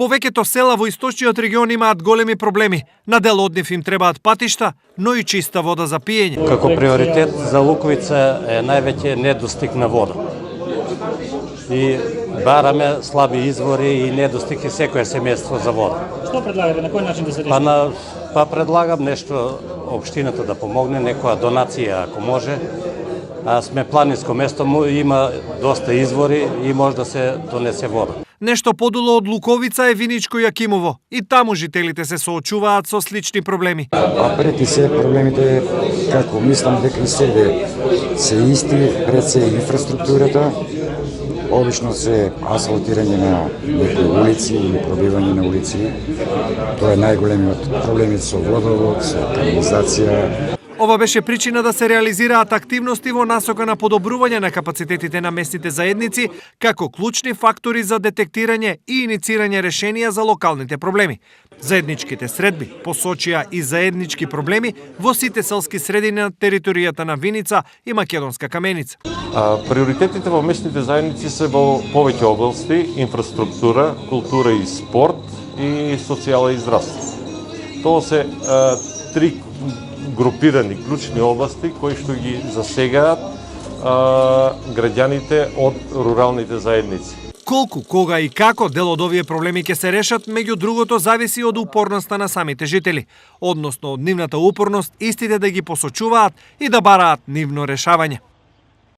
Повеќето села во источниот регион имаат големи проблеми. На дел од нив им требаат патишта, но и чиста вода за пиење. Како приоритет за Луковица е највеќе недостиг на вода. И бараме слаби извори и недостиг и секое семејство за вода. Што предлагате, на кој начин да се реши? Па предлагам нешто општината да помогне, некоја донација ако може. Сме планинско место, има доста извори и може да се донесе вода. Нешто подолу од Луковица е Виничко Јакимово. И таму жителите се соочуваат со слични проблеми. Пред се проблемите, како мислам дека и себе се исти, пред се инфраструктурата, обично се асфалтирање на некои улици или пробивање на улици. Тоа е најголемиот проблемите со водовод, со канализација. Ова беше причина да се реализираат активности во насока на подобрување на капацитетите на местните заедници како клучни фактори за детектирање и иницирање решенија за локалните проблеми. Заедничките средби посочија и заеднички проблеми во сите селски средини на територијата на Виница и Македонска Каменица. Приоритетите во местните заедници се во повеќе области: инфраструктура, култура и спорт и социјала и здравство. Тоа се три групирани клучни области кои што ги засегаат граѓаните од руралните заедници. Колку, кога и како дел од овие проблеми ќе се решат, меѓу другото зависи од упорноста на самите жители, односно од нивната упорност истите да ги посочуваат и да бараат нивно решавање.